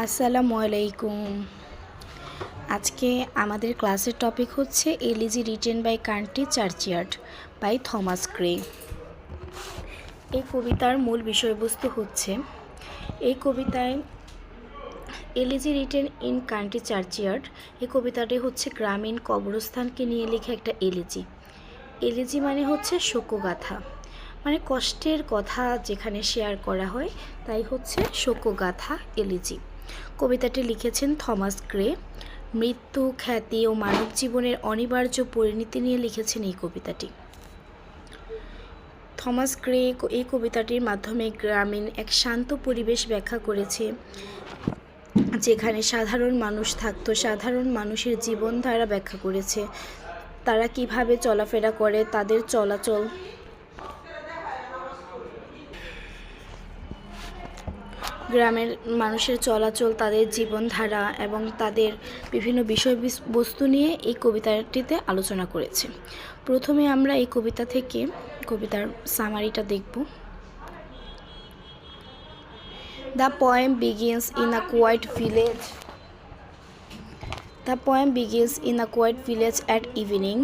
আসসালামু আলাইকুম। আজকে আমাদের ক্লাসের টপিক হচ্ছে elegy written by country churchyard by Thomas Gray. এই কবিতার মূল বিষয়বস্তু হচ্ছে, এই কবিতায় elegy written in country churchyard, এই কবিতাটি হচ্ছে গ্রামীণ কবরস্থানকে নিয়ে লেখা একটা এলিজি। এলিজি মানে হচ্ছে শোকগাথা, মানে কষ্টের কথা যেখানে শেয়ার করা হয় তাই হচ্ছে শোকগাথা এলিজি। কবিতাটি লিখেছেন থমাস গ্রে। মৃত্যু, খ্যাতি ও মানব জীবনের অনিবার্য পরিণতি নিয়ে লিখেছেন এই কবিতাটি। থমাস গ্রে এই কবিতাটির মাধ্যমে গ্রামীণ এক শান্ত পরিবেশ ব্যাখ্যা করেছে, যেখানে সাধারণ মানুষ থাকতো। সাধারণ মানুষের জীবনধারা ব্যাখ্যা করেছে, তারা কিভাবে চলাফেরা করে, তাদের চলাচল, গ্রামের মানুষের চলাচল, তাদের জীবনধারা এবং তাদের বিভিন্ন বিষয়বস্তু নিয়ে এই কবিতাটিতে আলোচনা করেছে। প্রথমে আমরা এই কবিতা থেকে কবিতার সামারিটা দেখব। The poem begins in a quiet village. The poem begins in a quiet village at evening.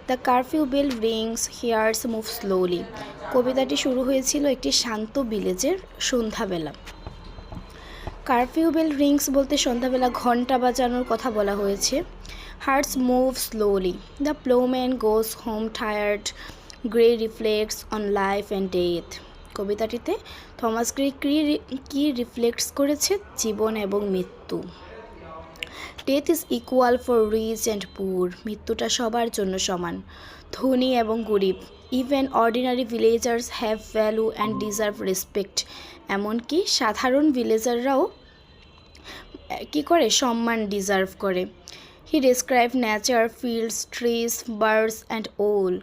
The curfew bell rings, hearts move slowly. কবিতাটি শুরু হয়েছিল একটি শান্ত ভিলেজের সন্ধ্যাবেলা। কারফিউ বেল রিংস বলতে সন্ধ্যাবেলা ঘন্টা বাজানোর কথা বলা হয়েছে। Herds move slowly. The ploughman goes home tired, Gray reflects on life and death. কবিতাটিতে থমাস গ্রে কি রিফ্লেক্টস করেছে? জীবন এবং মৃত্যু। Death is equal for rich and poor. মৃত্যুটা সবার জন্য সমান, ধনী এবং গরিব। Even ordinary villagers have value and deserve respect. এমনকি সাধারণ ভিলেজাররাও কী করে? সম্মান ডিজার্ভ করে। He describe nature, fields, trees, birds and owl.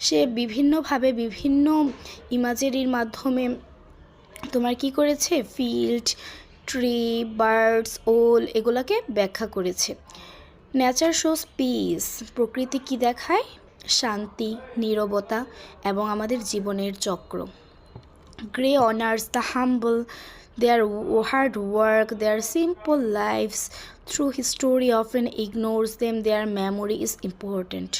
সে বিভিন্নভাবে বিভিন্ন ইমাজেরির মাধ্যমে তোমার কি করেছে? ফিল্ড, ট্রি, বার্ডস, ওল এগুলোকে ব্যাখ্যা করেছে। Nature shows peace. প্রকৃতি কি দেখায়? শান্তি, নীরবতা এবং আমাদের জীবনের চক্র। Gray honours the humble, their hard work, their simple lives. Through history often ignores them, their memory is important.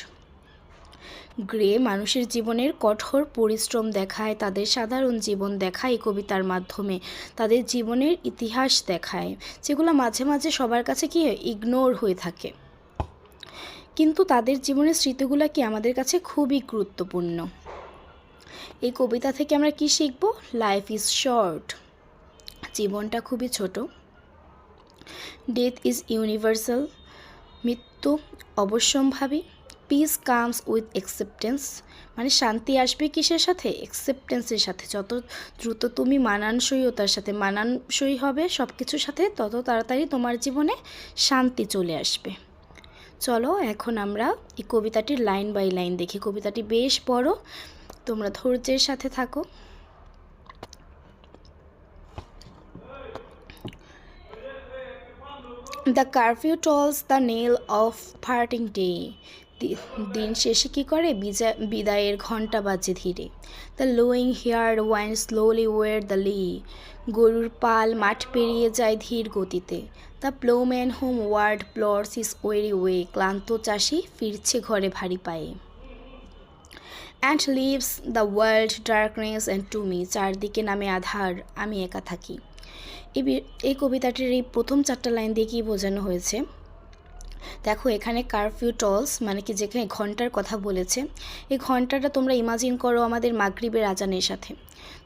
Grey মানুষের জীবনের কঠোর পরিশ্রম দেখায়, তাদের সাধারণ জীবন দেখায় কবিতার মাধ্যমে, তাদের জীবনের ইতিহাস দেখায়, যেগুলো মাঝে মাঝে সবার কাছে কি ইগনোর হয়ে থাকে, কিন্তু তাদের জীবনের স্মৃতিগুলো কি আমাদের কাছে খুবই গুরুত্বপূর্ণ। এই কবিতা থেকে আমরা কি শিখব? লাইফ ইজ শর্ট, জীবনটা খুবই ছোট। ডেথ ইজ ইউনিভার্সাল, মৃত্যু অবশ্যম্ভাবী। পিস কামস উইথ অ্যাকসেপ্টেন্স, মানে শান্তি আসবে কিসের সাথে? অ্যাকসেপ্টেন্সের সাথে। যত দ্রুত তুমি মানানসইতার সাথে মানানসই হবে সব কিছুর সাথে, তত তাড়াতাড়ি তোমার জীবনে শান্তি চলে আসবে। চলো এখন আমরা এই কবিতাটির লাইন বাই লাইন দেখি। কবিতাটি বেশ বড়, তোমরা ধৈর্যের সাথে থাকো। The curfew tolls the knell of parting day. দিন শেষে কী করে? বিদায়ের ঘণ্টা বাজে ধীরে। The lowing herd wind slowly o'er the lea. গরুর পাল মাঠ পেরিয়ে যায় ধীর গতিতে। The ploughman homeward plods his weary way. ক্লান্ত চাষি ফিরছে ঘরে ভারী পায়ে। And leaves the world darkness and to me. চারদিকে নামে আধার, আমি একা থাকি। এই কবিতাটির এই প্রথম 4টা লাইন দিয়ে কি বোঝানো হয়েছে দেখো। এখানে কারফিউ টলস মানে কি, যেখানে ঘন্টার কথা বলেছে, এই ঘন্টাটা তোমরা ইমাজিন করো আমাদের মাগরিবের আজানের সাথে।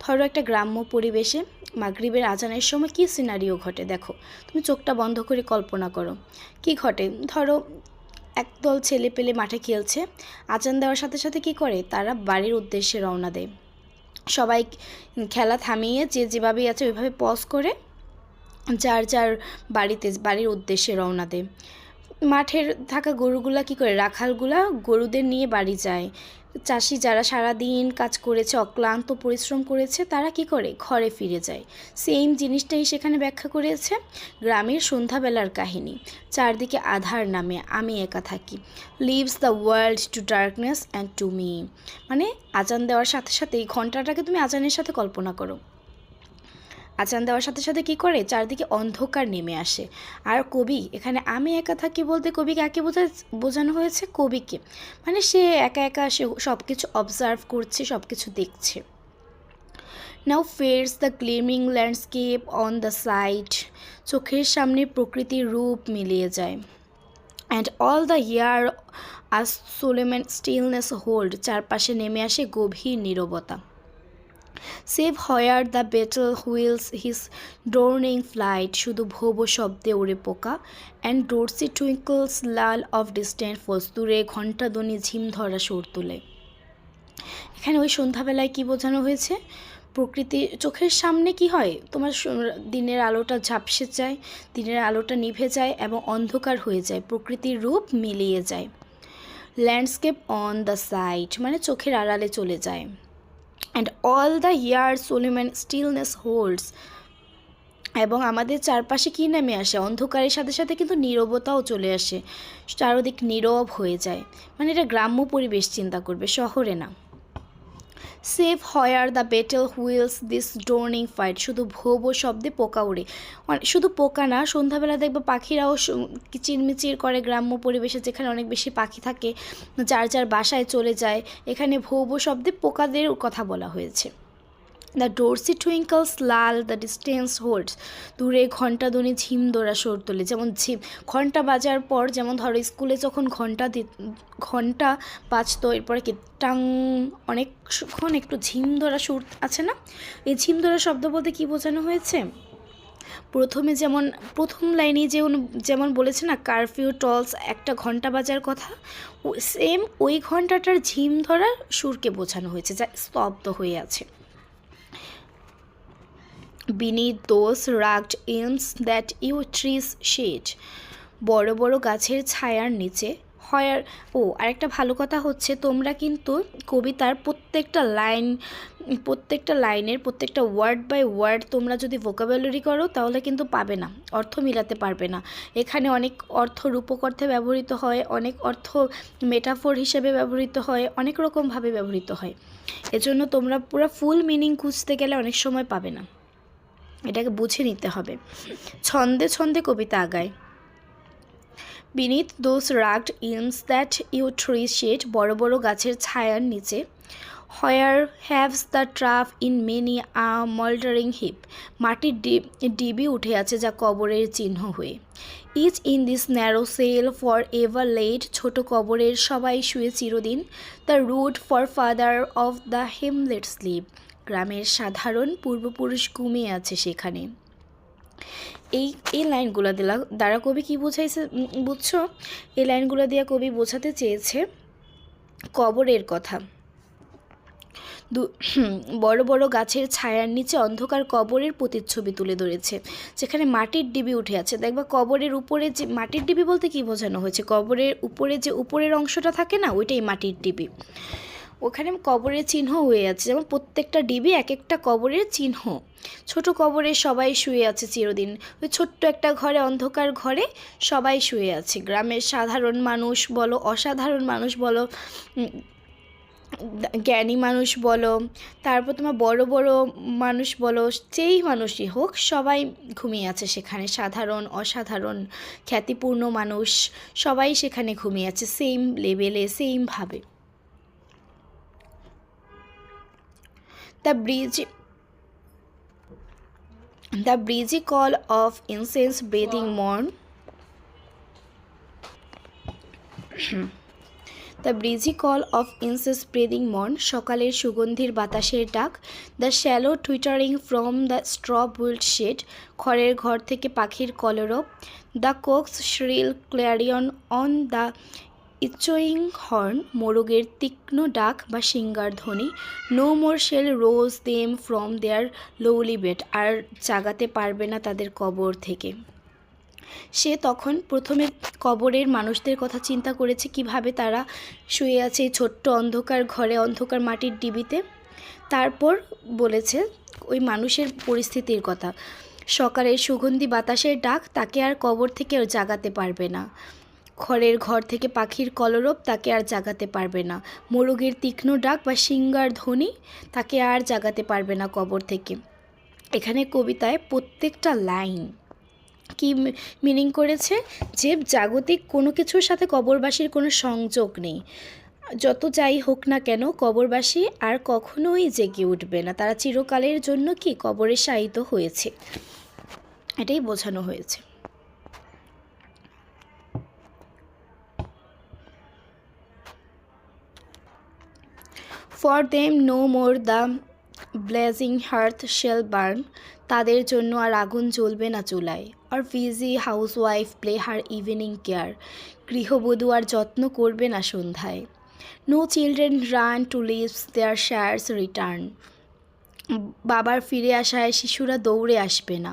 ধরো একটা গ্রাম্য পরিবেশে মাগরিবের আজানের সময় কি সিনারিও ঘটে দেখো, তুমি চোখটা বন্ধ করে কল্পনা করো কি ঘটে। ধরো একদল ছেলে পেলে মাঠে খেলছে, আজান দেওয়ার সাথে সাথে কি করে? তারা বাড়ির উদ্দেশ্যে রওনা দেয়। সবাই খেলা থামিয়ে যে যেভাবেই আছে ওইভাবে পজ করে যার যার বাড়ির উদ্দেশ্যে রওনা দেয়। মাঠের থাকা গরুগুলা কি করে? রাখালগুলা গরুদের নিয়ে বাড়ি যায়। চাষি যারা সারাদিন কাজ করেছে, অক্লান্ত পরিশ্রম করেছে, তারা কি করে? ঘরে ফিরে যায়। সেম জিনিসটাই সেখানে ব্যাখ্যা করেছে। গ্রামের সন্ধ্যাবেলার কাহিনী, চারদিকে আধার নামে, আমি একা থাকি। Leaves the world to darkness and to me, মানে আজান দেওয়ার সাথে সাথে এই ঘন্টাটাকে তুমি আজানের সাথে কল্পনা করো। আজান দেওয়ার সাথে সাথে কী করে, চারদিকে অন্ধকার নেমে আসে। আর কবি এখানে আমি একা থাকি বলতে কবিকে একে বোঝানো হয়েছে, কবিকে, মানে সে একা একা সে সব কিছু অবজার্ভ করছে, সব কিছু দেখছে। Now fades the glimmering landscape on the sight, চোখের সামনে প্রকৃতির রূপ মিলিয়ে যায়। And all the air a solemn stillness holds, চারপাশে নেমে আসে গভীর নীরবতা। Save where the beetle wheels his droning flight, শুধু ভোব শব্দে ওড়ে পোকা। And drowsy tinklings lull of distant folds, দূরে ঘণ্টাধ্বনি ঝিম ধরা সুর তুলে। এখানে ওই সন্ধ্যাবেলায় কি বোঝানো হয়েছে, প্রকৃতি চোখের সামনে কি হয়, তোমার দিনের আলোটা ঝাপসে যায়, দিনের আলোটা নিভে যায় এবং অন্ধকার হয়ে যায়, প্রকৃতির রূপ মিলিয়ে যায়। ল্যান্ডস্কেপ অন দ্য সাইড মানে চোখের আড়ালে চলে যায়। And all the air a solemn stillness holds, এবং আমাদের চারপাশে কী নেমে আসে, অন্ধকারের সাথে সাথে কিন্তু নীরবতাও চলে আসে, চারদিক নীরব হয়ে যায়। মানে এটা গ্রাম্য পরিবেশ চিন্তা করবে, শহরে না। Save where the beetle wheels this droning flight, শুধু ভোব ও শব্দে পোকা ওড়ে। শুধু পোকা না, সন্ধ্যাবেলা দেখবে পাখিরাও কিচিরমিচির করে, গ্রাম্য পরিবেশে যেখানে অনেক বেশি পাখি থাকে, যার যার বাসায় চলে যায়। এখানে ভোব ও শব্দে পোকাদের কথা বলা হয়েছে। The drowsy tinklings lull the distance holds, দূরে ঘণ্টাধ্বনি ঝিম ধরা সুর তোলে। যেমন ঘণ্টা বাজার পর, যেমন ধরো স্কুলে যখন ঘণ্টা বাজতো, এরপরে কি টাং অনেকক্ষণ একটু ঝিম ধরা সুর আছে না, এই ঝিম ধরা শব্দ বলতে কী বোঝানো হয়েছে, প্রথমে যেমন প্রথম লাইনে যেমন বলেছে না কারফিউ টলস একটা ঘণ্টা বাজার কথা, সেম ওই ঘণ্টাটার ঝিম ধরা সুরকে বোঝানো হয়েছে, যা স্তব্ধ হয়ে আছে। beneath those rugged elms that you trees shade, বড় বড় গাছের ছায়ার নিচে। আরেকটা ভালো কথা হচ্ছে, তোমরা কিন্তু কবিতার প্রত্যেকটা লাইনের প্রত্যেকটা ওয়ার্ড বাই ওয়ার্ড তোমরা যদি ভোকাবুলারি করো তাহলে কিন্তু পাবে না, অর্থ মিলাতে পারবে না। এখানে অনেক অর্থ রূপক অর্থে ব্যবহৃত হয়, অনেক অর্থ মেটাফোর হিসেবে ব্যবহৃত হয়, অনেক রকমভাবে ব্যবহৃত হয়। এজন্য তোমরা পুরো ফুল মিনিং খুঁজতে গেলে অনেক সময় পাবে না, এটাকে বুঝে নিতে হবে। ছন্দে ছন্দে কবিতা আগায়। Beneath those rugged elms that yew tree shade, বড় বড় গাছের ছায়ার নিচে। Where heaves the turf in many a mouldering heap, মাটির ডিবি উঠে আছে যা কবরের চিহ্ন হয়ে। Each in this narrow cell for ever laid, ছোট কবরের সবাই শুয়ে চিরদিন। The rude forefathers of the hamlet sleep, গ্রামের সাধারণ পূর্বপুরুষ ঘুমিয়ে আছে সেখানে। এই লাইনগুলো দ্বারা কবি কী বুঝাইছে বুঝছো, এই লাইনগুলো দিয়ে কবি বোঝাতে চেয়েছে কবরের কথা। বড় বড় গাছের ছায়ার নিচে অন্ধকার কবরের প্রতিচ্ছবি তুলে ধরেছে, যেখানে মাটির ডিবি উঠে আছে। দেখবা কবরের উপরে যে মাটির ডিবি বলতে কী বোঝানো হয়েছে, কবরের উপরে যে উপরের অংশটা থাকে না, ওইটাই মাটির ডিবি। ওখানে কবরের চিহ্ন হয়ে আছে, যেমন প্রত্যেকটা ডিবি এক একটা কবরের চিহ্ন। ছোট কবরে সবাই শুয়ে আছে চিরদিন, ওই ছোট্ট একটা ঘরে, অন্ধকার ঘরে সবাই শুয়ে আছে। গ্রামের সাধারণ মানুষ বলো, অসাধারণ মানুষ বলো, জ্ঞানী মানুষ বলো, তারপর তোমার বড় বড় মানুষ বলো, যেই মানুষই হোক সবাই ঘুমিয়ে আছে সেখানে। সাধারণ অসাধারণ খ্যাতিপূর্ণ মানুষ সবাই সেখানে ঘুমিয়ে আছে, সেম লেভেলে, সেমভাবে। The breezy call of incense breathing morn. The breezy call of incense breathing morn, সকালের সুগন্ধির বাতাসের ডাক। The shallow twittering from the straw built shed, খড়ের ঘর থেকে পাখির কলরব। The cock's shrill clarion on the echoing horn, মোরগের তীক্ষ্ণ ডাক বা সিঙ্গার ধ্বনি। No more shall rouse them from their lowly bed, আর জাগাতে পারবে না তাদের কবর থেকে। সে তখন প্রথমে কবরের মানুষদের কথা চিন্তা করেছে, কিভাবে তারা শুয়ে আছে এই ছোট্ট অন্ধকার ঘরে, অন্ধকার মাটির ডিবিতে। তারপর বলেছে ওই মানুষের পরিস্থিতির কথা, সকালের সুগন্ধি বাতাসের ডাক তাকে আর কবর থেকে জাগাতে পারবে না। খড়ের ঘর থেকে পাখির কলরব তাকে আর জাগাতে পারবে না। মোরগের তীক্ষ্ণ ডাক বা সিঙ্গার ধ্বনি তাকে আর জাগাতে পারবে না কবর থেকে। এখানে কবিতায় প্রত্যেকটা লাইন কি মিনিং করেছে, যে জাগতিক কোনো কিছুর সাথে কবরবাসীর কোনো সংযোগ নেই। যত যাই হোক না কেন কবরবাসী আর কখনোই জেগে উঠবে না, তারা চিরকালের জন্য কি কবরে শায়িত হয়েছে, এটাই বোঝানো হয়েছে। For them no more the blazing hearth shall burn, তাদের জন্য আর আগুন জ্বলবে না চুলায়। আর busy housewife ply her evening care, গৃহবধূ আর যত্ন করবে না সন্ধ্যায়। No children run to lisp their sire's return, বাবার ফিরে আসায় শিশুরা দৌড়ে আসবে না।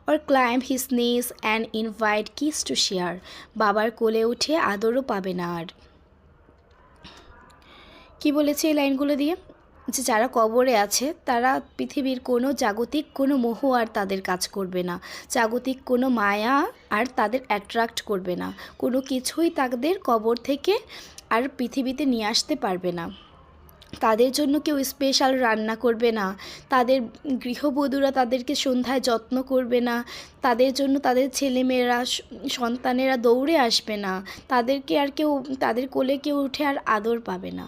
Or climb his knees and envied kiss to share, বাবার কোলে উঠে আদরও পাবে না আর। কি বলেছে এই লাইনগুলো দিয়ে, যে যারা কবরে আছে তারা পৃথিবীর কোনো জাগতিক কোনো মোহ আর তাদের কাজ করবে না, জাগতিক কোনো মায়া আর তাদের অ্যাট্রাক্ট করবে না, কোনো কিছুই তাদের কবর থেকে আর পৃথিবীতে নিয়ে আসতে পারবে না। তাদের জন্য কেউ স্পেশাল রান্না করবে না, তাদের গৃহবধূরা তাদেরকে সন্ধ্যায় যত্ন করবে না, তাদের জন্য তাদের ছেলেমেয়েরা সন্তানেরা দৌড়ে আসবে না, তাদেরকে আর কেউ তাদের কোলে কেউ উঠে আর আদর পাবে না।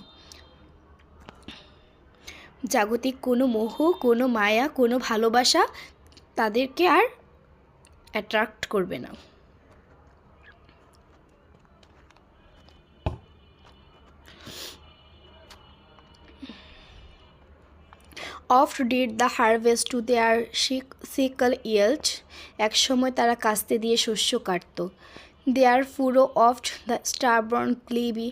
জাগতিক কোনো মোহ, কোনো মায়া, কোনো ভালোবাসা তাদেরকে আর অ্যাট্রাক্ট করবে না। Oft did the harvest to their sickle yield, এক সময় তারা কাস্তে দিয়ে শস্য কাটত। Their furrow oft the stubborn clevy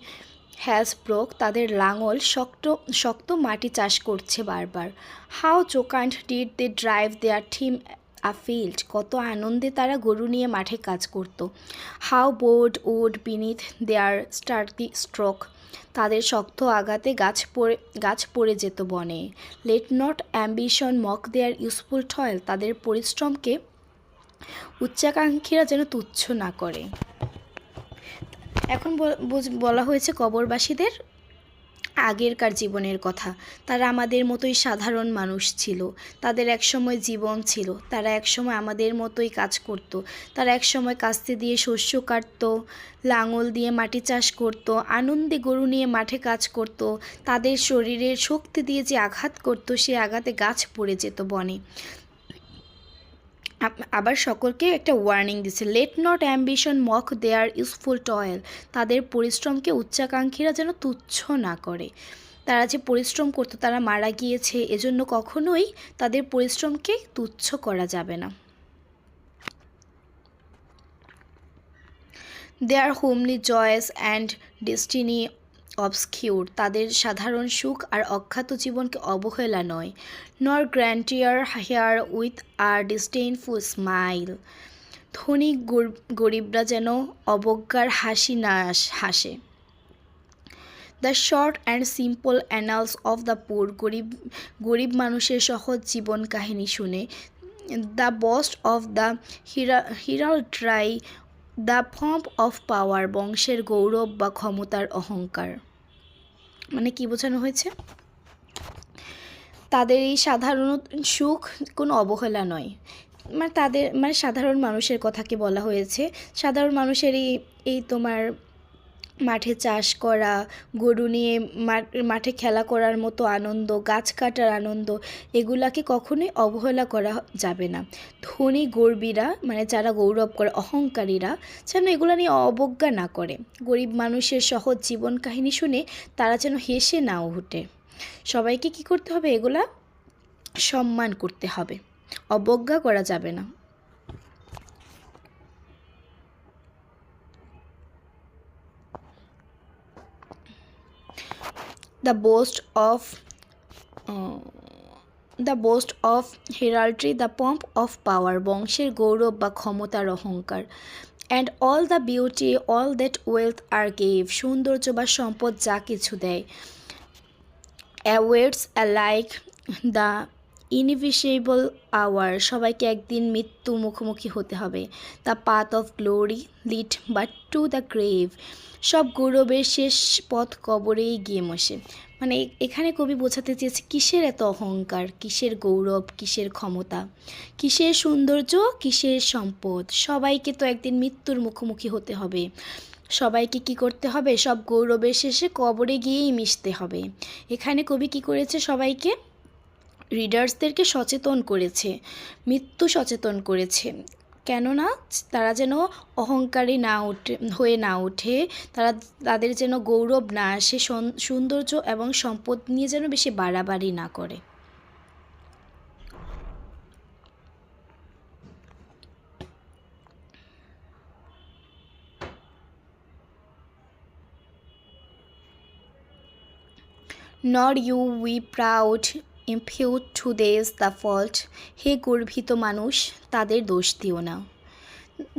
has broke, তাদের লাঙল শক্ত শক্ত মাটি চাষ করছে বারবার। How jocund did they drive their team afield, কত আনন্দে তারা গরু নিয়ে মাঠে কাজ করত। How bowed wood beneath their sturdy stroke, তাদের শক্ত আঘাতে গাছ পড়ে যেত বনে। Let not ambition mock their useful toil, তাদের পরিশ্রমকে উচ্চাকাঙ্ক্ষীরা যেন তুচ্ছ না করে। এখন বলা হয়েছে কবরবাসীদের আগেরকার জীবনের কথা। তারা আমাদের মতোই সাধারণ মানুষ ছিল, তাদের একসময় জীবন ছিল, তারা একসময় আমাদের মতোই কাজ করত, তারা একসময় কাস্তে দিয়ে শস্য কাটত, লাঙল দিয়ে মাটি চাষ করত, আনন্দে গরু নিয়ে মাঠে কাজ করত, তাদের শরীরের শক্তি দিয়ে যে আঘাত করত সে আঘাতে গাছ পড়ে যেত বনে। আবার সকলকে একটা ওয়ার্নিং দিচ্ছে, let not ambition mock their useful toil, তাদের পরিশ্রমকে উচ্চাকাঙ্ক্ষীরা যেন তুচ্ছ না করে। তারা যে পরিশ্রম করতো তারা মারা গিয়েছে, এজন্য কখনোই তাদের পরিশ্রমকে তুচ্ছ করা যাবে না। Their homely joys and destiny obscure, তাদের সাধারণ সুখ আর অখ্যাত জীবনকে অবহেলা নয়। Nor grandeur hear with a disdainful smile, ধনী গরিবরা যেন অবজ্ঞার হাসি না হাসে। The short and simple annals of the poor, গরিব মানুষের সহজ জীবন কাহিনী শুনে। The boast of the heraldry, the pomp of power, বংশের গৌরব বা ক্ষমতার অহংকার। মানে কি বোঝানো হয়েছে, তাদের এই সাধারণ সুখ কোনো অবহেলা নয়, মানে তাদের সাধারণ মানুষের কথাকে বলা হয়েছে। সাধারণ মানুষের এই তোমার মাঠে চাষ করা, গরু নিয়ে মাঠে খেলা করার মতো আনন্দ, গাছ কাটার আনন্দ, এগুলাকে কখনোই অবহেলা করা যাবে না। ধনী গর্বীরা যারা গৌরব করে, অহংকারীরা যেন এগুলো নিয়ে অবজ্ঞা না করে। গরিব মানুষের সহজ জীবন কাহিনী শুনে তারা যেন হেসে না ওঠে। সবাইকে কি করতে হবে, এগুলা সম্মান করতে হবে, অবজ্ঞা করা যাবে না। The boast of heraldry, the pomp of power, বংশের গৌরব বা ক্ষমতার অহংকার। And all the beauty, all that wealth are gave, সৌন্দর্য বা সম্পদ যা কিছু দেয়। Awaits alike the invisible hour, সবাইকে একদিন মৃত্যু মুখোমুখি হতে হবে। The path of glory lead but to the grave, সব গৌরবের শেষ পথ কবরেই গিয়ে বসে। মানে এখানে কবি বোঝাতে চেয়েছে কিসের এত অহংকার, কিসের গৌরব, কিসের ক্ষমতা, কিসের সৌন্দর্য, কিসের সম্পদ। সবাইকে তো একদিন মৃত্যুর মুখোমুখি হতে হবে। সবাইকে কি করতে হবে? সব গৌরবের শেষে কবরে গিয়েই মিশতে হবে। এখানে কবি কি করেছে? সবাইকে, রিডার্সদেরকে সচেতন করেছে, মৃত্যু সচেতন করেছে। কেননা তারা যেন অহংকারী হয়ে না ওঠে, তাদের যেন গৌরব না আসে, সৌন্দর্য এবং সম্পদ নিয়ে যেন বেশি বাড়াবাড়ি না করে। Nor you we proud impute to theirs the fault, হে গর্বিত মানুষ, তাদের দোষ দিও না।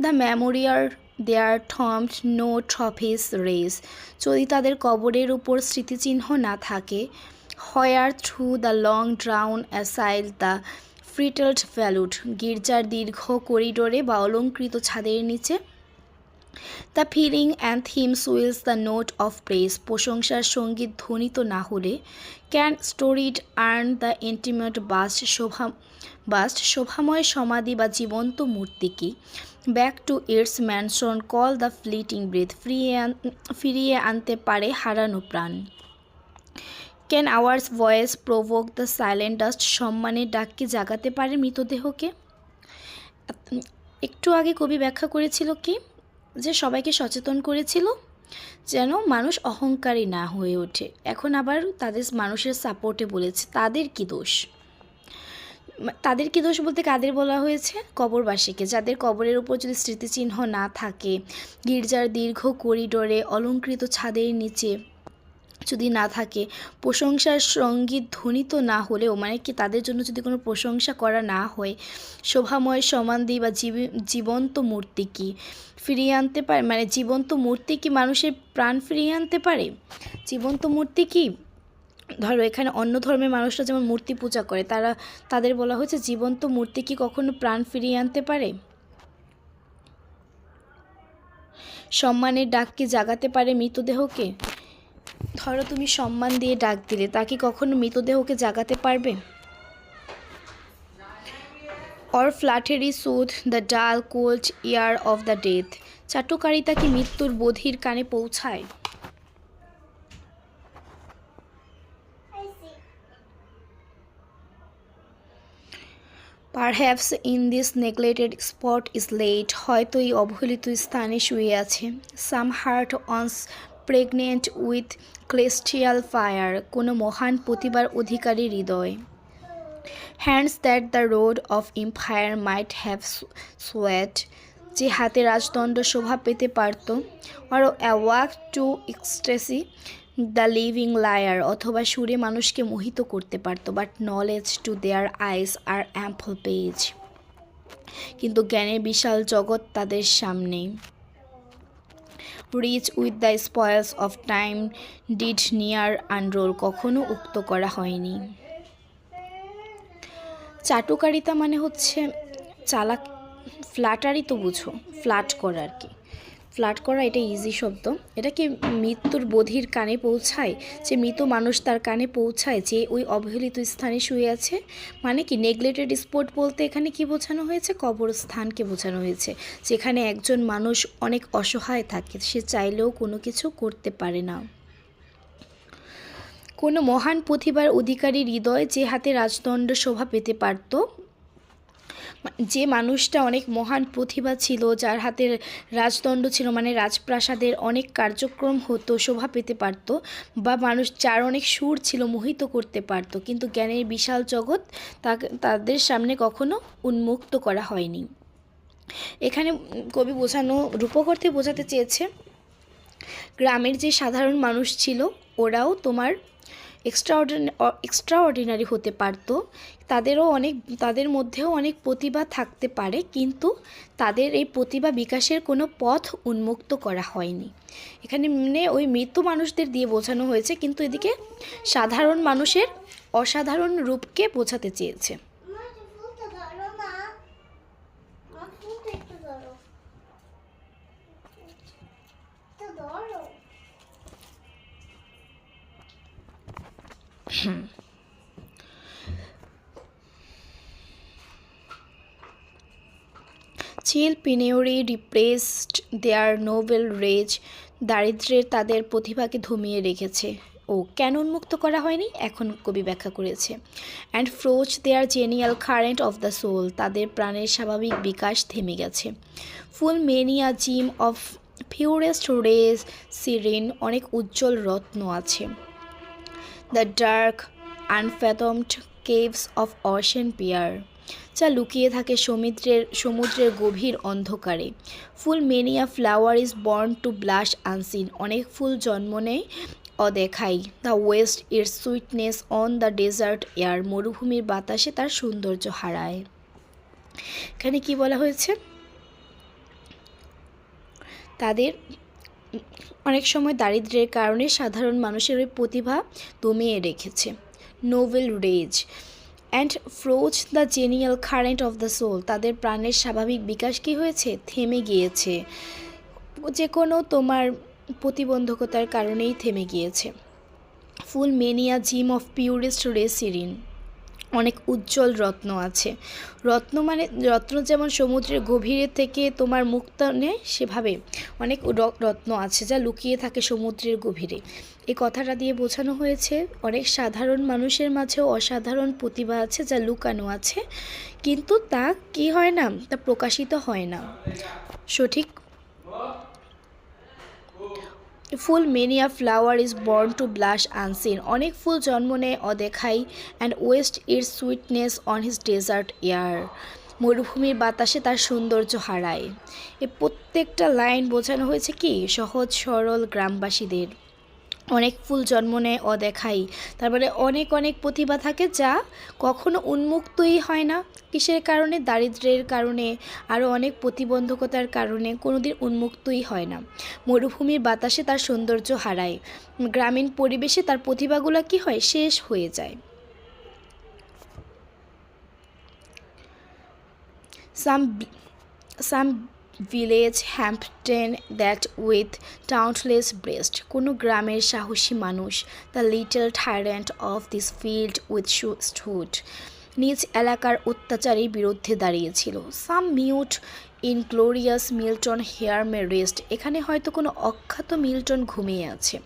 The memory o'er their tomb no trophies raise, যদি তাদের কবরের উপর স্মৃতিচিহ্ন না থাকে, where through the long drawn aisle the fretted vault, গির্জার দীর্ঘ করিডোরে বা অলঙ্কৃত ছাদের নিচে, the pealing anthem swells the note of praise, প্রশংসার সঙ্গীত ধ্বনিত না হলে, can storied urn the intimate bust, শোভাময় সমাধি বা জীবন্ত মূর্তি কি, back to its mansion call the fleeting breath, ফিরিয়ে আনতে পারে হারানো প্রাণ। Can honour's voice provoke the silent dust, সম্মানের ডাক কি জাগাতে পারে মৃতদেহকে। একটু আগে কবি ব্যাখ্যা করেছিল কি, যে সবাইকে সচেতন করেছিল যেন মানুষ অহংকারী না হয়ে ওঠে। এখন আবার তাদের মানুষের সাপোর্টে বলেছে তাদের কি দোষ। তাদের কি দোষ বলতে কাদের বলা হয়েছে? কবরবাসীকে, যাদের কবরের উপর যদি স্মৃতিচিহ্ন না থাকে, গির্জার দীর্ঘ করিডোরে অলঙ্কৃত ছাদের নিচে যদি না থাকে, প্রশংসার সঙ্গীত ধ্বনিত না হলেও, মানে কি তাদের জন্য যদি কোনো প্রশংসা করা না হয়, শোভাময় সমাধি বা জীবন্ত মূর্তি কি ফিরিয়ে আনতে পারে, মানে জীবন্ত মূর্তি কি মানুষের প্রাণ ফিরিয়ে আনতে পারে? জীবন্ত মূর্তি কি, ধরো এখানে অন্য ধর্মের মানুষরা যেমন মূর্তি পূজা করে, তাদের বলা হয়েছে জীবন্ত মূর্তি কি কখনো প্রাণ ফিরিয়ে আনতে পারে? সম্মানের ডাক কি জাগাতে পারে মৃতদেহকে? ধরো তুমি সম্মান দিয়ে ডাক দিলে, তা কি কখনো মৃতদেহকে জাগাতে পারবে? Or flattery soothe the dull cold ear of the death, চাটুকারিতা কি মৃত্যুর বধির কানে পৌঁছায়? Perhaps in this neglected spot is laid, হয়তো এই অবহেলিত স্থানে শুয়ে আছে, some heart once pregnant with celestial fire, কোনো মহান প্রতিভার অধিকারী হৃদয়, hands that the road of empire might have sweat, যে হাতে রাজদণ্ড শোভা পেতে পারত, or a walk to ecstasy the living lyre, অথবা সুরে মানুষকে মোহিত করতে পারত, but knowledge to their eyes her ample page, কিন্তু জ্ঞানের বিশাল জগৎ তাদের সামনে, rich with the spoils of time did ne'er unroll, কখনো উক্ত করা হয়নি। চাটুকারিতা মানে হচ্ছে চালাক, ফ্ল্যাটারি তো বুঝো, ফ্ল্যাট করা আর কি, ফ্ল্যাট করা এটা ইজি শব্দ। এটা কি মৃত্যুর বধির কানে পৌঁছায়, যে মৃত মানুষ তার কানে পৌঁছায় যে ওই অবহেলিত স্থানে শুয়ে আছে, মানে কি নেগলেক্টেড স্পট বলতে এখানে কি বোঝানো হয়েছে? কবরস্থানকে বোঝানো হয়েছে, যেখানে একজন মানুষ অনেক অসহায় থাকে, সে চাইলেও কোনো কিছু করতে পারে না। কোনো মহান প্রতিভার অধিকারী হৃদয়, যে হাতে রাজদণ্ড শোভা পেতে পারত, যে মানুষটা অনেক মহান প্রতিভা ছিল, যার হাতে রাজদণ্ড ছিল, মানে রাজপ্রাসাদের অনেক কার্যক্রম হতো, শোভা পেতে পারত, বা মানুষ যার অনেক সুর ছিল, মোহিত করতে পারত, কিন্তু জ্ঞানের বিশাল জগৎ তাদের সামনে কখনো উন্মুক্ত করা হয়নি। এখানে কবি রূপক অর্থে বোঝাতে চেয়েছে গ্রামের যে সাধারণ মানুষ ছিল, ওরাও তোমার এক্সট্রাঅর্ডিনারি হতে পারত, তাদের মধ্যেও অনেক প্রতিভা থাকতে পারে, কিন্তু তাদের এই প্রতিভা বিকাশের কোনো পথ উন্মুক্ত করা হয়নি। এখানে ওই মৃত মানুষদের দিয়ে বোঝানো হয়েছে, কিন্তু এদিকে সাধারণ মানুষের অসাধারণ রূপকে বোঝাতে চেয়েছে। চিল পিনিয়রি রিপ্রেসড দেয়ার নোবেল রেজ, দারিদ্র্যের তাদের প্রতিভাকে ধমিয়ে রেখেছে। কেন উন্মুক্ত করা হয়নি, এখন কবি ব্যাখ্যা করেছে। And froze their genial current of the soul, তাদের প্রাণের স্বাভাবিক বিকাশ থেমে গেছে। Full many a gem of purest ray serene, অনেক উজ্জ্বল রত্ন আছে। The dark unfathomed caves of ocean bear, যা লুকিয়ে থাকে সমুদ্রের গভীর অন্ধকারে। Full many a flower is born to blush unseen, অনেক ফুল জন্ম নেয় অদেখাই। The waste its sweetness on the desert air, মরুভূমির বাতাসে তার সৌন্দর্য হারায়। এখানে কি বলা হয়েছে, তাদের অনেক সময় দারিদ্র্যের কারণে সাধারণ মানুষের ওই প্রতিভা দমিয়ে রেখেছে। Noble rage and froze the genial current of the soul, তাদের প্রাণের স্বাভাবিক বিকাশ কি হয়েছে, থেমে গিয়েছে। যে কোনো তোমার প্রতিবন্ধকতার কারণেই থেমে গিয়েছে। ফুল মেনিয়া জিম অফ পিউরেস্ট রে সিরিন, অনেক উজ্জ্বল রত্ন আছে। রত্ন যেমন সমুদ্রের গভীরে থেকে তোমার মুক্ত নেয়, সেভাবে অনেক রত্ন আছে যা লুকিয়ে থাকে সমুদ্রের গভীরে। এই কথাটা দিয়ে বোঝানো হয়েছে অনেক সাধারণ মানুষের মাঝেও অসাধারণ প্রতিভা আছে যা লুকানো আছে, কিন্তু তা কি হয় না, তা প্রকাশিত হয় না। সঠিক। Full many a flower is born to blush unseen, অনেক ফুল জন্ম নেয় অদেখাই। And waste its sweetness on his desert air, মরুভূমির বাতাসে তার সৌন্দর্য হারায়। এ প্রত্যেকটা লাইন বোঝানো হয়েছে কি, সহজ সরল গ্রামবাসীদের। অনেক ফুল জন্ম নেয় অদেখাই, তারপরে অনেক অনেক প্রতিভা থাকে যা কখনো উন্মুক্তই হয় না। কিসের কারণে, দারিদ্র্যের কারণে, আরও অনেক প্রতিবন্ধকতার কারণে কোনোদিন উন্মুক্তই হয় না। মরুভূমির বাতাসে তার সৌন্দর্য হারায়, গ্রামীণ পরিবেশে তার প্রতিভাগুলো কি হয়, শেষ হয়ে যায়। Some village Hampden that with dauntless breast, কোনো গ্রামের সাহসী মানুষ, the little tyrant of this field withstood, নিজ এলাকার অত্যাচারীর বিরুদ্ধে দাঁড়িয়েছিল। Some mute inglorious Milton here may rest, এখানে হয়তো কোনো অখ্যাত মিল্টন ঘুমিয়ে আছে।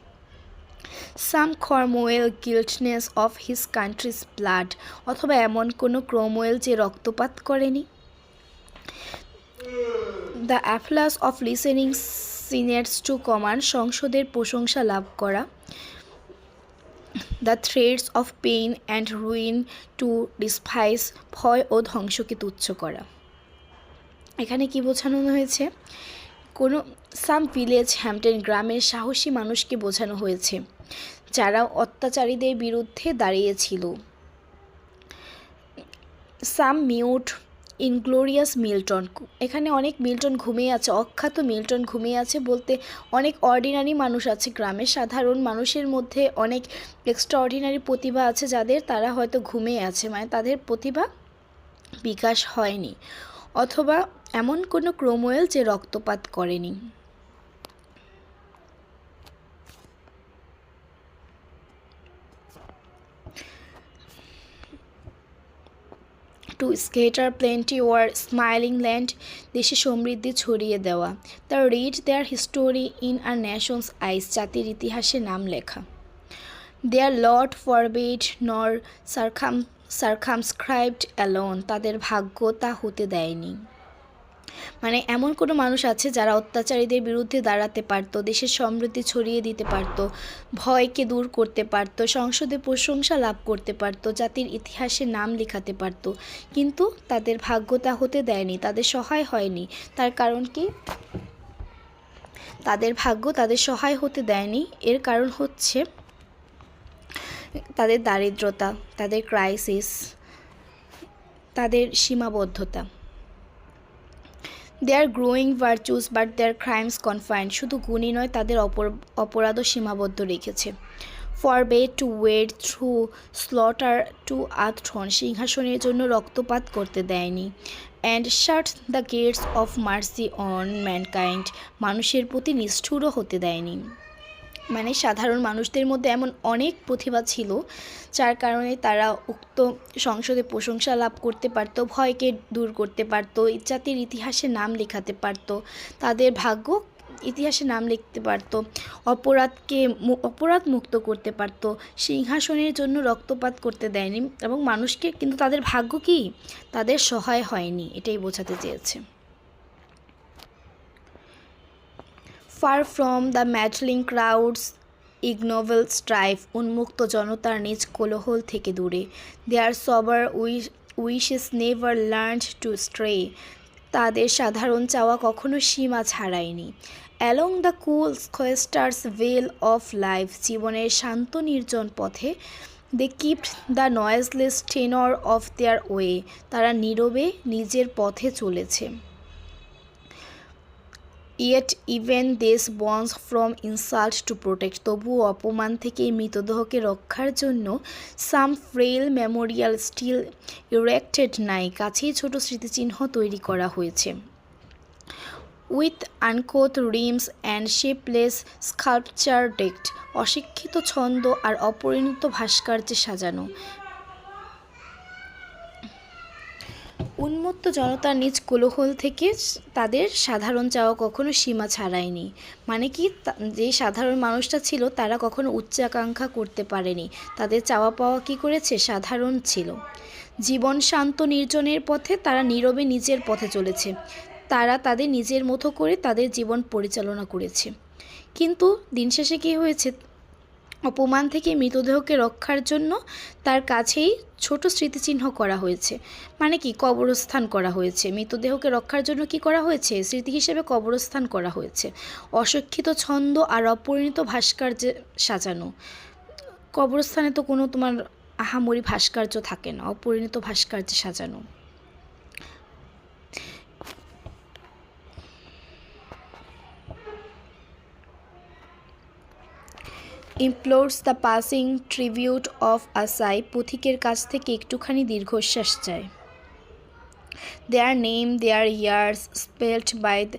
Some Cromwell guiltless of his country's blood, অথবা এমন কোনো ক্রমওয়েল যে রক্তপাত করেনি। The applause of listening senates to command, সংসদের প্রশংসা লাভ করা। The threads of pain and ruin to despise, ভয় ও ধ্বংসকে তুচ্ছ করা। এখানে কি বোঝানো হয়েছে, কোনো সাম ভিলেজ হ্যাম্পটেন, গ্রামের সাহসী মানুষকে বোঝানো হয়েছে যারা অত্যাচারীদের বিরুদ্ধে দাঁড়িয়েছিল। সাম মিউট ইনগ্লোরিয়াস মিল্টন, এখানে অনেক মিল্টন ঘুমিয়ে আছে, অখ্যাত মিল্টন ঘুমিয়ে আছে বলতে অনেক অর্ডিনারি মানুষ আছে গ্রামের, সাধারণ মানুষের মধ্যে অনেক এক্সট্রাঅর্ডিনারি প্রতিভা আছে যাদের, তারা হয়তো ঘুমিয়ে আছে, মানে তাদের প্রতিভা বিকাশ হয়নি। অথবা এমন কোনো ক্রমওয়েল যে রক্তপাত করেনি। To scatter plenty o'er smiling land, দেশে সমৃদ্ধি ছড়িয়ে দেওয়া। The read their history in our nations eyes, জাতির ইতিহাসে নাম লেখা। দেয়ার লর্ড ফরবিড নর সারকামস্ক্রাইবড অ্যালোন, তাদের ভাগ্য তা হতে দেয়নি। মানে এমন কোনো মানুষ আছে যারা অত্যাচারীদের বিরুদ্ধে দাঁড়াতে পারত, দেশের সমৃদ্ধি ছড়িয়ে দিতে পারত, ভয়কে দূর করতে পারত, সংসদে প্রশংসা লাভ করতে পারত, জাতির ইতিহাসে নাম লেখাতে পারত, কিন্তু তাদের ভাগ্য তা হতে দেয়নি, তাদের সহায় হয়নি। তার কারণ কি, তাদের ভাগ্য তাদের সহায় হতে দেয়নি, এর কারণ হচ্ছে তাদের দারিদ্রতা, তাদের ক্রাইসিস, তাদের সীমাবদ্ধতা। Their growing virtues but their crimes confined, শুধু গুণই নয়, তাদের অপরাধও সীমাবদ্ধ রেখেছে। Forbade to wade through slaughter to a throne, সিংহাসনের জন্য রক্তপাত করতে দেয়নি। And shut the gates of mercy on mankind, মানুষের প্রতি নিষ্ঠুরও হতে দেয়নি। মানে সাধারণ মানুষদের মধ্যে এমন অনেক প্রতিভা ছিল যার কারণে তারা উক্ত সংসদে প্রশংসা লাভ করতে পারত, ভয়কে দূর করতে পারত, জাতির ইতিহাসে নাম লেখাতে পারত, তাদের ভাগ্য ইতিহাসে নাম লিখতে পারত, অপরাধ মুক্ত করতে পারত, সিংহাসনের জন্য রক্তপাত করতে দেয়নি এবং মানুষকে, কিন্তু তাদের ভাগ্য কি, তাদের সহায় হয়নি, এটাই বোঝাতে চেয়েছে। Far from the maddling crowds, ignoble strife, উন্মুক্ত জনতার নিজ কোলাহল থেকে দূরে, their sober wishes never learned to stray, তাদের সাধারণ চাওয়া কখনো সীমা ছাড়ায়নি। Along the cool cloisters veil of life, জীবনের শান্ত নির্জন পথে, they kept the noiseless tenor of their way, তারা নীরবে নিজের পথে চলেছে। Yet even this bonds from insult to protect, তবুও অপমান থেকে মৃতদেহকে রক্ষার জন্য some frail memorial still erected নাই, কাছেই ছোট স্মৃতিচিহ্ন তৈরি করা হয়েছে। With uncouth rims and shapeless sculpture decked, অশিক্ষিত ছন্দ আর অপরিণত ভাস্কর্যে সাজানো। উন্মত্ত জনতার নিজ কোলাহল থেকে তাদের সাধারণ চাওয়া কখনো সীমা ছাড়ায়নি, মানে কি, যে সাধারণ মানুষটা ছিল তারা কখনো উচ্চাকাঙ্ক্ষা করতে পারেনি, তাদের চাওয়া পাওয়া কি করেছে, সাধারণ ছিল। জীবন শান্ত নির্জনের পথে তারা নীরবে নিজের পথে চলেছে, তারা তাদের নিজের মতো করে তাদের জীবন পরিচালনা করেছে। কিন্তু দিন শেষে কী হয়েছে, অপমান থেকে মৃতদেহকে রক্ষার জন্য তার কাছেই ছোট স্মৃতিচিহ্ন করা হয়েছে, মানে কি, কবরস্থান করা হয়েছে। মৃতদেহকে রক্ষার জন্য কি করা হয়েছে, স্মৃতি হিসেবে কবরস্থান করা হয়েছে। অশিক্ষিত ছন্দ আর অপরিণত ভাস্কর্যে সাজানো। কবরস্থানে তো কোনো তোমার আহামরি ভাস্কর্য থাকে না, অপরিণত ভাস্কর্যে সাজানো। implores the passing tribute of a sigh, পথিকের কাছ থেকে একটুখানি দীর্ঘশ্বাস চায়। their name, their years spelt by the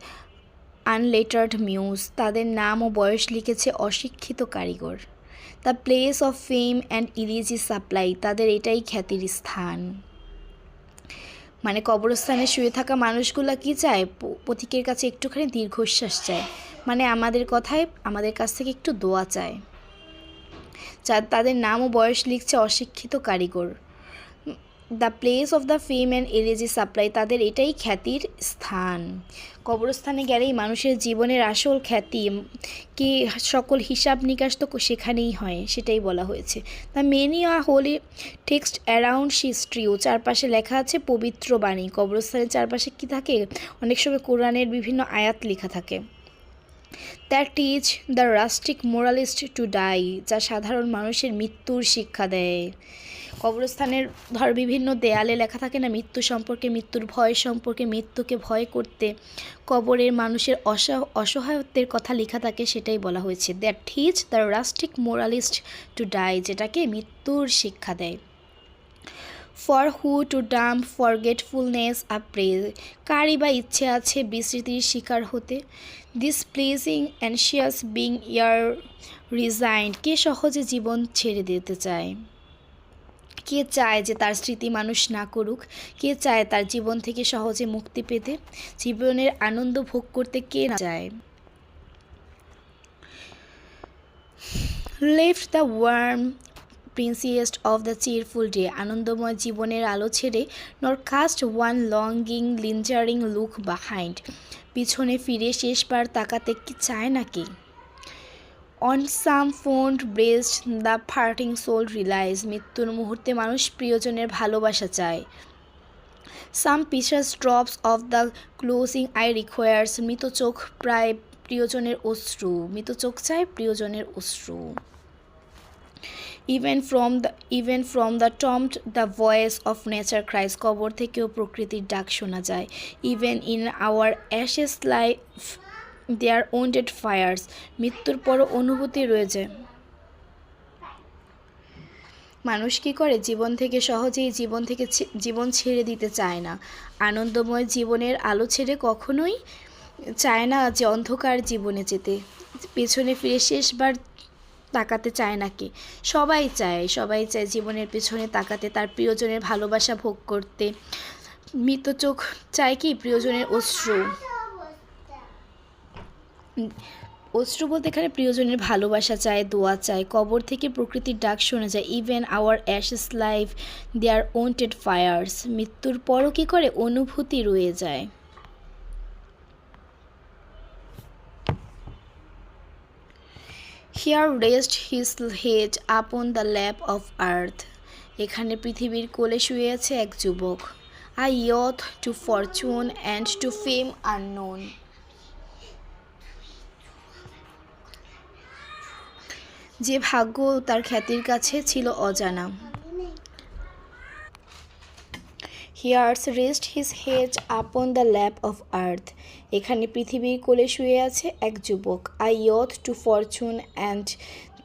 unlettered muse, তাদের নাম ও বয়স লিখেছে অশিক্ষিত কারিগর। the place of fame and elegy supply, তাদের এটাই খ্যাতির স্থান। মানে কবরস্থানে শুয়ে থাকা মানুষগুলা কি চায়, পথিকের কাছে একটুখানি দীর্ঘশ্বাস চায়, মানে আমাদের কথায় আমাদের কাছ থেকে একটু দোয়া চায়। তাদের নাম ও বয়স লিখছে অশিক্ষিত কারিগর। The place of the fame and elegy supply, তাদের এটাই খ্যাতির স্থান। কবরস্থানে গেলেই মানুষের জীবনের আসল খ্যাতি কি, সকল হিসাব নিকাশ তো সেখানেই হয়, সেটাই বলা হয়েছে। The many a holy text around হিস্ট্রিও, চারপাশে লেখা আছে পবিত্র বাণী। কবরস্থানের চারপাশে কি থাকে, অনেক সময় কোরআনের বিভিন্ন আয়াত লেখা থাকে। That teach the rustic moralist to die, যা সাধারণ মানুষের মৃত্যুর শিক্ষা দেয়। কবরস্থানের বিভিন্ন দেয়ালে লেখা থাকে না মৃত্যু সম্পর্কে, মৃত্যুর ভয় সম্পর্কে, মৃত্যুকে ভয় করতে, কবরের মানুষের অসহায়ত্বের কথা লেখা থাকে, সেটাই বলা হয়েছে। That teach the rustic moralist to die, যেটাকে মৃত্যুর শিক্ষা দেয়। For who to dumb forgetfulness a prey, কারই বা ইচ্ছে আছে বিস্মৃতির শিকার হতে। This pleasing anxious being e'er resigned, কে সহজে জীবন ছেড়ে দিতে চায়, কে চায় যে তার স্মৃতি মানুষ না করুক, কে চায় তার জীবন থেকে সহজে মুক্তি পেতে, জীবনের আনন্দ ভোগ করতে কে না চায়। Left the warm precincts of the cheerful day, আনন্দময় জীবনের আলো ছেড়ে, nor cast one longing lingering look behind, পিছনে ফিরে শেষবার তাকাতে কি চায় নাকি। On some fond breast the parting soul relies, মৃত্যুর মুহূর্তে মানুষ প্রিয়জনের ভালোবাসা চায়। Some pious drops of the closing eye requires, মৃত চোখ প্রায় প্রিয়জনের অশ্রু, মৃত চোখ চায় প্রিয়জনের অশ্রু। Even from the tomb the voice of nature cries, কবর থেকেও প্রকৃতির ডাক শোনা যায়। Even in our ashes life there wounded fires, মৃত্যুর পরও অনুভূতি রয়েছে। মানুষ কী করে, জীবন থেকে সহজেই জীবন ছেড়ে দিতে চায় না। আনন্দময় জীবনের আলো ছেড়ে কখনোই চায় না যে অন্ধকার জীবনে যেতে, পেছনে ফিরে শেষবার তাকাতে চায় নাকি? সবাই চায়, সবাই চায় জীবনের পেছনে তাকাতে, তার প্রিয়জনের ভালোবাসা ভোগ করতে। মৃত চোখ চায় কি? প্রিয়জনের অশ্রু। অশ্রু বলতে এখানে প্রিয়জনের ভালোবাসা চায়, দোয়া চায়। কবর থেকে প্রকৃতির ডাক শোনা যায়। Even our ashes live their wonted fires. মৃত্যুর পরও কী করে? অনুভূতি রয়ে যায়। Here rest his head upon the lap of earth. এখানে পৃথিবীর কোলে শুয়ে আছে এক যুবক। A youth to fortune and to fame unknown. যে ভাগ্য তার খ্যাতির কাছে ছিল অজানা। Here's rest his head upon the lap of earth. এখানে পৃথিবীর কোলে শুয়ে আছে এক যুবক। A youth to fortune and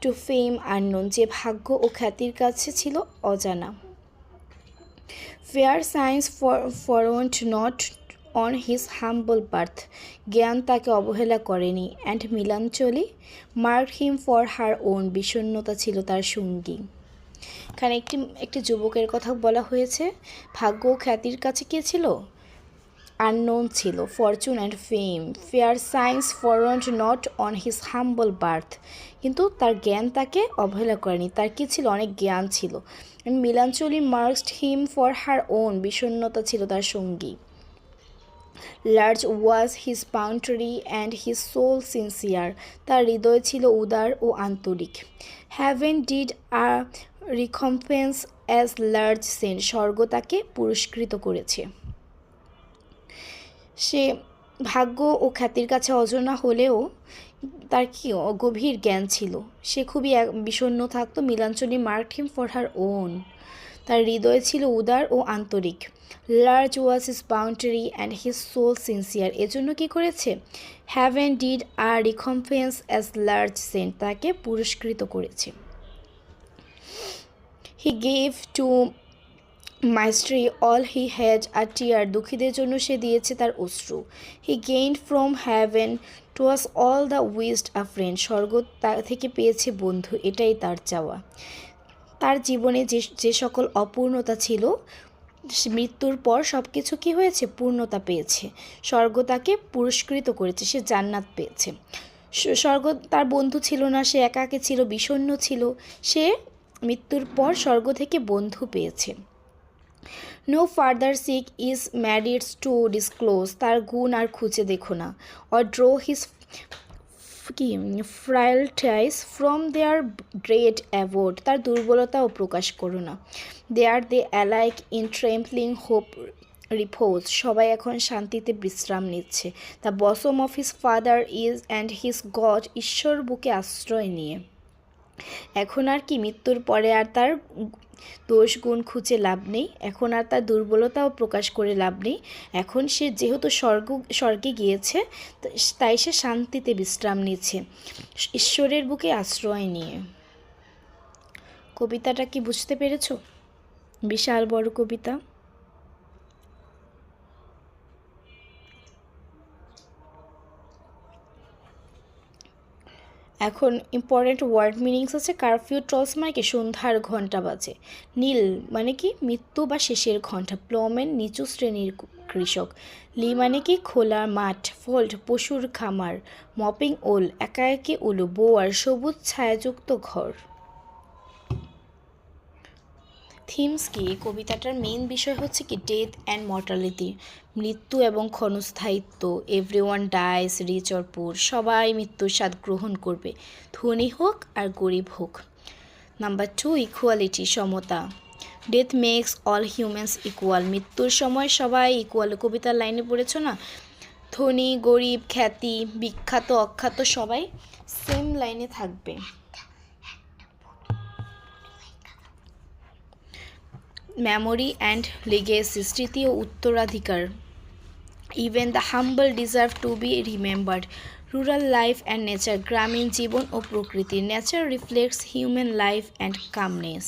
to fame unknown. যে ভাগ্য ও খ্যাতির কাছে ছিল অজানা। Fair science frowned not on his humble birth. জ্ঞান তাকে অবহেলা করেনি। And melancholy mark him for her own. বিষণ্ণতা ছিল তার সঙ্গী। এখানে একটি যুবকের কথা বলা হয়েছে। ভাগ্য ও খ্যাতির কাছে কে ছিল? আননোন ছিল। Fortune and fame. Fair science frowned not on his humble birth. কিন্তু তার জ্ঞান তাকে অবহেলা করেনি। তার কি ছিল? অনেক জ্ঞান ছিল। Melancholy marked him for her own. বিষণ্ণতা ছিল তার সঙ্গী। Large was his boundary and his soul sincere. তার হৃদয় ছিল উদার ও আন্তরিক। Heaven did a recompense as large sent. স্বর্গ তাকে পুরস্কৃত করেছে। সে ভাগ্য ও খ্যাতির কাছে অজানা হলেও তার কি গভীর জ্ঞান ছিল। সে খুবই বিষণ্ণ থাকতো। Melancholy marked him for her own. তার হৃদয় ছিল উদার ও আন্তরিক। Large was his boundary and his soul sincere. এজন্য কী করেছে? Heaven did a recompense as large sent. তাকে পুরস্কৃত করেছে। He gave to misery all he had a tear. দুঃখীদের জন্য সে দিয়েছে তার অশ্রু। He gained from heaven to us all the wished a friend. স্বর্গ থেকে পেয়েছে বন্ধু, এটাই তার চাওয়া। তার জীবনে যে সকল অপূর্ণতা ছিল, মৃত্যুর পর সব কিছু কী হয়েছে? পূর্ণতা পেয়েছে। স্বর্গ তাকে পুরস্কৃত করেছে। সে জান্নাত পেয়েছে। স্বর্গ তার বন্ধু ছিল না, সে একাকী ছিল, বিষণ্ণ ছিল। সে মৃত্যুর পর স্বর্গ থেকে বন্ধু পেয়েছে। No farther seek his merits to disclose. তার গুণ আর খুঁজে দেখো না। অর ড্র হিজ কি ফ্রাইলটাইজ ফ্রম দেয়ার ড্রেড অ্যাভোর্ড। তার দুর্বলতাও প্রকাশ করো না। There they alike in trembling hope repose. সবাই এখন শান্তিতে বিশ্রাম নিচ্ছে। The bosom of his father is and his God. ঈশ্বর বুকে আশ্রয় নিয়ে। এখন আর কি মৃত্যুর পরে আর তার দোষ গুণ খুঁজে লাভ নেই। এখন আর তার দুর্বলতাও প্রকাশ করে লাভ নেই। এখন সে যেহেতু স্বর্গে গিয়েছে, তাই সে শান্তিতে বিশ্রাম নিচ্ছে ঈশ্বরের বুকে আশ্রয় নিয়ে। কবিতাটা কি বুঝতে পেরেছ? বিশাল বড় কবিতা। এখন ইম্পর্টেন্ট ওয়ার্ড মিনিংস আছে। কারফিউ টলস মানে কি? সন্ধ্যার ঘণ্টা বাজে। নীল মানে কি? মৃত্যু বা শেষের ঘণ্টা। প্লমেন নিচু শ্রেণীর কৃষক। লি মানে কি? খোলা মাঠ। ফোল্ড পশুর খামার। মপিং ওল একা একে উলু। বোয়ার সবুজ ছায়াযুক্ত ঘর। থিমস কি? এই কবিতাটার মেইন বিষয় হচ্ছে কি? Death and mortality. মৃত্যু এবং ক্ষণস্থায়িত্ব। এভরিওয়ান ডাইস, রিচ অর পুর। সবাই মৃত্যুর স্বাদ গ্রহণ করবে, ধনী হোক আর গরিব হোক। নাম্বার 2, ইকুয়ালিটি, সমতা। Death makes all humans equal. মৃত্যুর সময় সবাই ইকুয়াল। কবিতার লাইনে পড়েছ না? ধনী গরিব, খ্যাতি, বিখ্যাত অখ্যাত সবাই সেম লাইনে থাকবে। মেমোরি অ্যান্ড লিগেসি, স্মৃতি ও উত্তরাধিকার। Even the humble deserve two be remembered. Rural life and nature, গ্রামীণ জীবন ও প্রকৃতি। Nature reflects human life and calmness.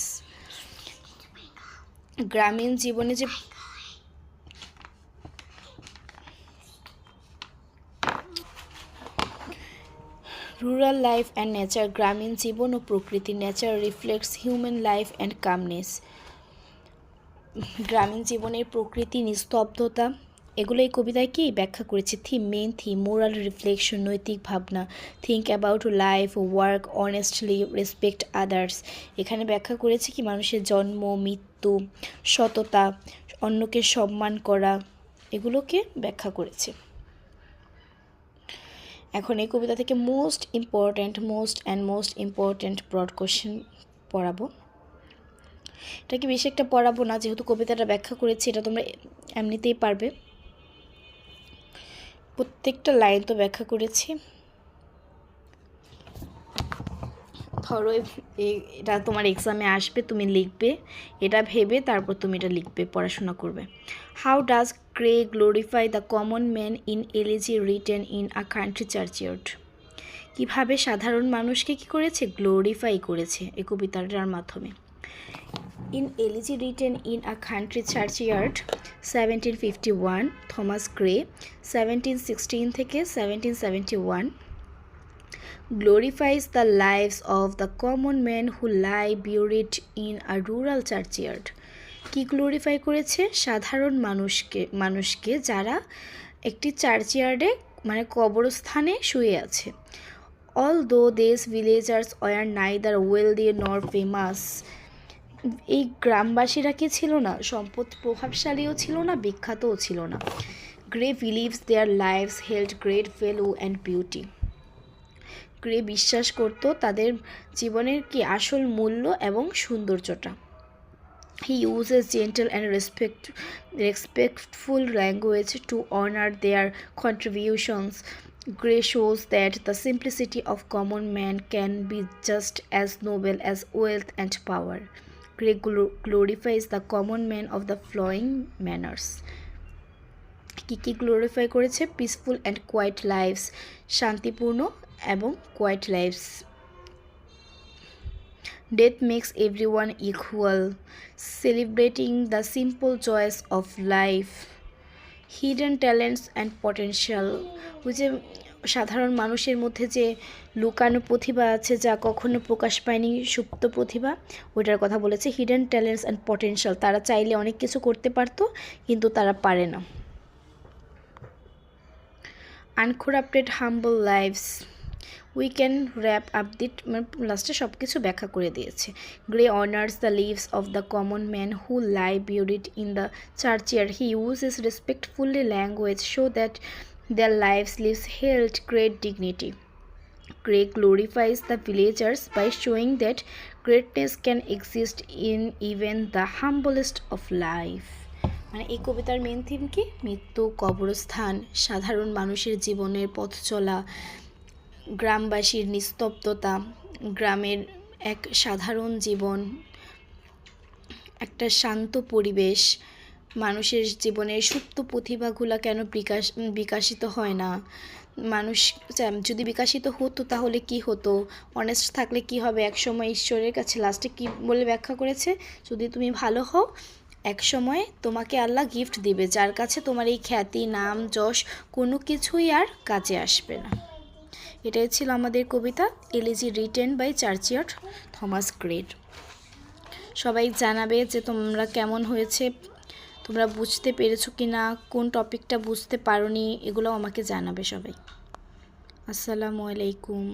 গ্রামীণ জীবনে যে রুরাল লাইফ অ্যান্ড নেচার, গ্রামীণ জীবন ও প্রকৃতি। Nature reflects human life and calmness. গ্রামীণ জীবনের প্রকৃতি, নিস্তব্ধতা, এগুলো এই কবিতায় কি ব্যাখ্যা করেছে। মেইন থিম মোরাল রিফ্লেকশন, নৈতিক ভাবনা। Think about life, work honestly, respect others. এখানে ব্যাখ্যা করেছে কি মানুষের জন্ম, মৃত্যু, সততা, অন্যকে সম্মান করা, এগুলোকে ব্যাখ্যা করেছে। এখন এই কবিতা থেকে মোস্ট ইম্পর্ট্যান্ট ব্রড কোশ্চেন পড়াবো। এটাকে বেশি একটা পড়াবো না, যেহেতু কবিতাটা ব্যাখ্যা করেছি, এটা তোমরা এমনিতেই পারবে। প্রত্যেকটা লাইন তো ব্যাখ্যা করেছি। ধরো এটা তোমার এক্সামে আসবে, তুমি লিখবে, এটা ভেবে তারপর তুমি এটা লিখবে, পড়াশোনা করবে। How does Gray glorify the common man in Elegy written in a country churchyard. কীভাবে সাধারণ মানুষকে কী করেছে, গ্লোরিফাই করেছে এই কবিতাটার মাধ্যমে। In Elegy written in a country churchyard 1751, Thomas Gray. 1716 থেকে 1771, glorifies the lives of the common men who lie buried in a rural churchyard. কি গ্লোরিফাই করেছে, সাধারণ মানুষকে যারা একটি চার্চইয়ার্ডে মানে কবরস্থানে শুয়ে আছে। Although these villagers were neither wealthy nor famous, এই গ্রামবাসীরা কি ছিল না, সম্পদ প্রভাবশালীও ছিল না, বিখ্যাতও ছিল না। Gray believes their lives held great value and beauty. Gray বিশ্বাস করত তাদের জীবনের কি আসল মূল্য এবং সৌন্দর্যটা। He uses gentle and respectful language to honour their contributions. Gray shows that the simplicity of common man can be just as noble as wealth and power. Gray glorifies the common man of the following manners. কি glorify করেছে, peaceful and quiet lives, শান্তিপূর্ণ এবং quiet lives. Death makes everyone equal, celebrating the simple joys of life. Hidden talents and potential, ওই যে সাধারণ মানুষের মধ্যে যে লুকানো প্রতিভা আছে, যা কখনো প্রকাশ পায়নি, সুপ্ত প্রতিভা, ওইটার কথা বলেছে। হিডেন ট্যালেন্টস অ্যান্ড পটেনশিয়াল, তারা চাইলে অনেক কিছু করতে পারতো কিন্তু তারা পারে না। Uncorrupted humble lives, we can wrap up this, মানে লাস্টে সব কিছু ব্যাখ্যা করে দিয়েছে। Gray honours the lives of the common man who lie buried in the churchyard. He uses respectfully language show that their lives held great dignity. Gray glorifies the villagers by showing that greatness can exist in even the humblest of life. মানে এই কবিতার main theme কি, মৃত্যু, কবরস্থান, সাধারণ মানুষের জীবনের পথ চলা, গ্রামবাসীর নিস্তব্ধতা, গ্রামের এক সাধারণ জীবন, একটা শান্ত পরিবেশ, মানুষের জীবনের সুপ্ত প্রতিভাগুলো কেন বিকাশিত হয় না, মানুষ যদি বিকাশিত হতো তাহলে কি হতো, অনেস্ট থাকলে কি হবে, একসময় ঈশ্বরের কাছে লাস্টে কি বলে ব্যাখ্যা করেছে, যদি তুমি ভালো হও একসময় তোমাকে আল্লাহ গিফট দিবে, যার কাছে তোমার এই খ্যাতি, নাম, যশ কোনো কিছুই আর কাজে আসবে না। এটাই ছিল আমাদের কবিতা Elegy written by churchyard, Thomas Gray. সবাই জানাবে যে তোমরা কেমন হয়েছে, তোমরা বুঝতে পেরেছো কি না, কোন টপিকটা বুঝতে পারোনি, এগুলো আমাকে জানাবে সবাই। আসসালামু আলাইকুম।